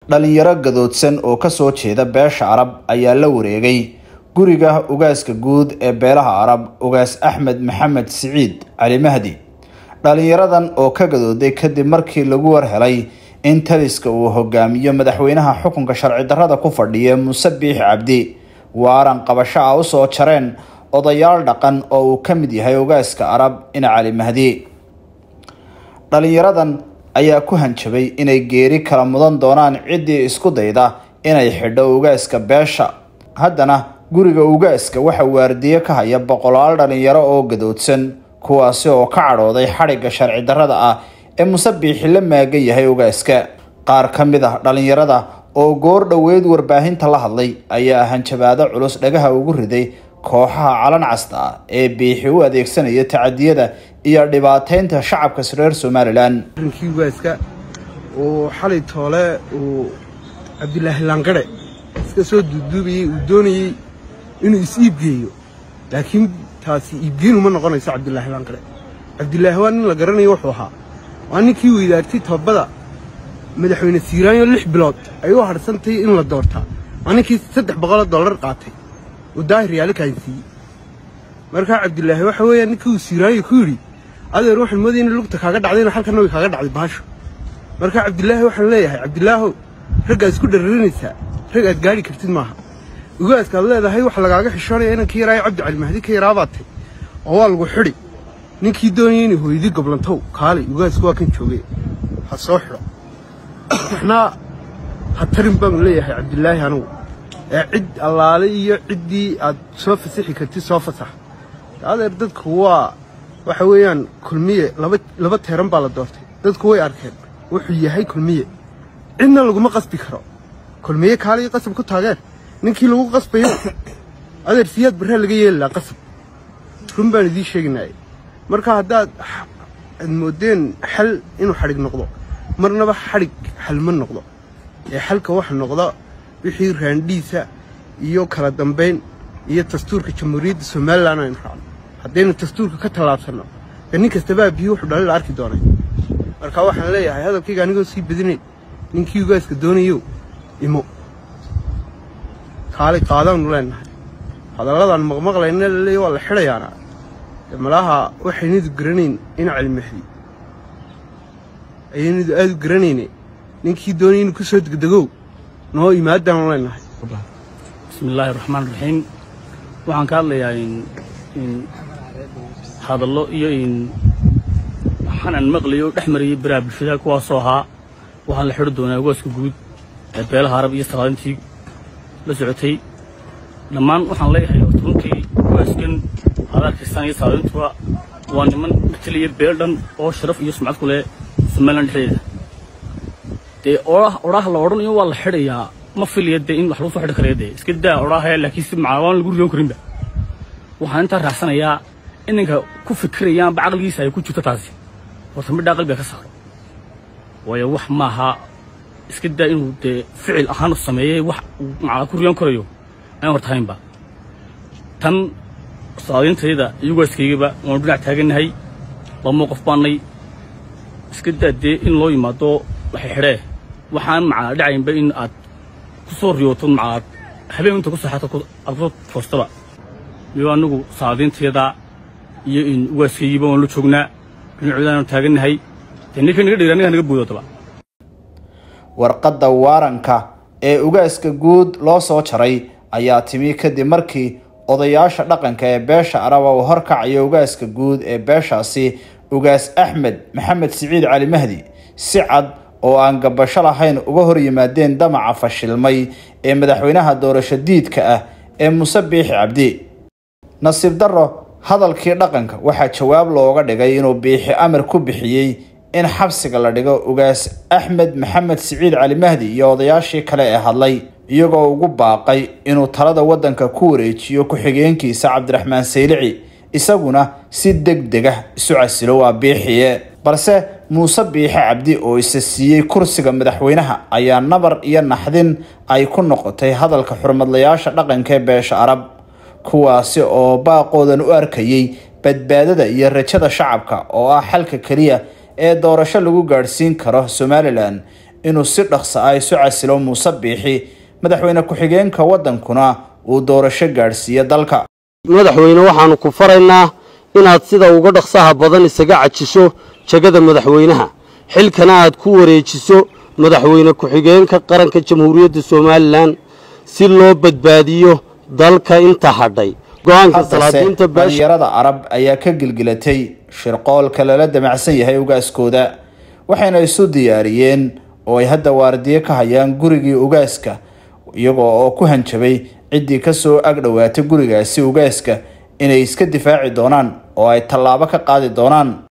dhalinyaro gadoodsan oo ka soo jeeda beesha Arab ayaa la wareegay guriga ugaaska guud ee beelaha Arab ugaas Axmed Maxamed Siciid Cali Mahdi. dhalinyaradan oo ka gadooday kadib markii lagu warhelay in taliska uu hogaamiyo madaxweynaha xukunka sharci darrada ku fadhiya Muuse Biixi Cabdi waaran qabasho ah u soo jareen odayaal dhaqan oo uu ka mid yahay ugaaska Arab in Cali Mahdi. dhalinyaradan ayaa ku hanjabay inay geeri kala mudan doonaan cidii isku dayda inay xidho ugaaska beesha. haddana guriga ugaaska waxa waardiye ka haya boqolaal dhalinyaro oo gadoodsan kuwaasi oo ka cadhooday xariga sharci darrada ah ee Muuse Biixi la maagan yahay ugaaska. qaar ka mid ah dhalinyarada oo goor dhaweyd warbaahinta la hadlay ayaa hanjabaado culus dhagaha ugu riday kooxaha calan casta ee Biixi u adeegsanaya tacadiyada iyo dhibaateynta shacabka reer Somaliland. ugaaska oo xalay toole oo Cabdilaahi Langare iska soo duuduubay uu doonayay inuu is-iib geeyo, laakiin taasi iibgeenu ma noqonayso. Cabdilaahi Langare waa nin la garanayo wuxuu ahaa, waa ninkii uu idaartay toobada madaxweyne Siiraanyo 6 bilood ay u harsantay in la doortaa, waa ninkii $300 qaatay oo daahir yaali ka haysiiyay. marka Cabdilaahi waxa weeyaan ninkii uu Siiraanyo ku yiri adeer waxaan moodayay in lugta kaaga dhacdayna halkan way kaaga dhacday baasho. marka Cabdilaahi waxaan leeyahay Cabdilaahi rag isku dharinaysa rag aad gaari kartid maaha. ugaaska leedahay wax lagaaga xishoonaya inankii yaraayo Cabdi Cali Mahdi ka yaraabatay oo waa lagu xidhi. ninkii doonayay inuu hooyadii goblantow kaali ugaaska waa kan joogay ha soo xidho. waxna hatarin baan leeyahay Cabdilaahi anigu cid allaale iyo ciddii aad soo fasaxi kartid soo fasax. adeer dadku waxa weeyaan kulmiye laba teeran baa la doortay, dadku way arkeen wuxuu yahay kulmiye, cidna laguma qasbi karo. kulmiye kaali qasab ku taageer ninkii lagu qasbayo adeer siyaad barre laga yeelaa qasab run baan idin sheegnay. marka haddaad moodeen xal inuu xarig noqdo, marnaba xarig xal ma noqdo ee xalka waxa noqda wixii raandhiisa iyo kala dambeyn iyo dastuurka jamhuuriyadda Somaliland ay raacdo. haddaynu dastuurka ka talaabsano nin kastaba biyo wuxuu dhalay la arki doonay. marka waxaan leeyahay hadalkayga anigoo sii badinay ninkii ugaaska doonayo imo kaali qaadaan leenahay hadaladan maqmaqlayna leeyahay waa la xirayaana malaha waxaynu garanayn in Cali Mahdi ayaynu aad garanayne ninkii doonayay inuu ku soo degdego noo imaadaan leenahay. bismillaahir rahmaanir rahiim. waxaan ka hadlayaa in hadallo iyo in xanan maqliyo dhexmariyay baraha bulshada kuwaasoo ahaa waxaan la xidhi doonaa ugaaska guud ee beelaha Arab iyo salaadintii la socotay. dhammaan waxaan leeyahay runtii ugaaskan hadalkiisana iyo salaadintuba waa niman mataliya beel dhan oo sharaf iyo sumcad ku leh Somaliland dhexdeeda. dee oraah la odhanayo waa la xidhayaa ma filiyade in wax lagu soo xidhi kareedee iska daa oraahaya laakiin si macaan lagu riyoon karinba. waxaan intaa raacsanayaa inanka ku fikirayaan bacaqligiisa ay ku jirto taasi horta midhaa qalbiga ka saaro, waayo wax maaha iska daa inuu dee ficil ahaan sameeyay wax macaan ku riyoon karayo aan horta haynba. tan salaadintayda iyo ugaaskaygaba waan dhinac taaganahay, lama qof baanay iska daa dee in loo yimaado waxay xidhee waxaan macaan dhacaynba in aad ku soo riyooto macaan habeen inta ku saxato aad ku foostaba. iyo anagu salaadintayda iyo in ugaaskaygiiba waan la joognaa dhinacoodaan taaganahay ninka naga dheeraaniga naga buudotaba. warqadda waaranka ee ugaaska guud loo soo jaray ayaa timi kadib markii odayaasha dhaqanka ee beesha Arab oo horkacayo ugaaska guud ee beeshaasi ugaas Axmed Maxamed Siciid Cali Mahdi si cad oo aan gabasho lahayn uga hor yimaadeen damaca fashilmay ee madaxweynaha doorasho diidka ah ee Muuse Biixi Cabdi. nasiib darro hadalkii dhaqanka waxaa jawaab looga dhigay inuu Biixi amar ku bixiyay in xabsiga la dhigo ugaas Axmed Maxamed Siciid Cali Mahdi iyo odayaashii kale ee hadlay, iyagoo ugu baaqay inuu talada wadanka ku wareejiyo ku-xigeenkiisa Cabdiraxmaan Saylici isaguna si degdeg ah isu casilo waa Biixi. balse Muuse Biixi Cabdi oo isa siiyay kursiga madaxweynaha ayaa nabar iyo naxdin ay ku noqotay hadalka xurmadlayaasha dhaqanka ee beesha Arab, kuwaasi oo baaqoodan u arkayay badbaadada iyo rajada shacabka oo ah xalka kaliya ee doorasho lagu gaarsiin karo Somaliland inuu si dhaqso ah isu casilo Muuse Biixi madaxweyne ku-xigeenka wadankuna uu doorasho gaarsiiyo dalka. madaxweyne waxaanu ku faraynaa inaad sida uga dhaqsaha badan isaga cajiso jagada madaxweynaha xilkana aad ku wareejiso madaxweyne ku-xigeenka qaranka Jamhuuriyadda Soomaaliland si loo badbaadiyo dalka inta hadhay. go'aanka salaadiinta dhalinyarada Arab ayaa ka gilgilatay shirqoolka lala damacsan yahay ugaaskooda, waxayna isu diyaariyeen oo ay hadda waardiye ka hayaan gurigii ugaaska, iyagoo oo ku hanjabay ciddii ka soo ag dhawaatay gurigaasi ugaaska inay iska difaaci doonaan oo ay tallaabo ka qaadi doonaan.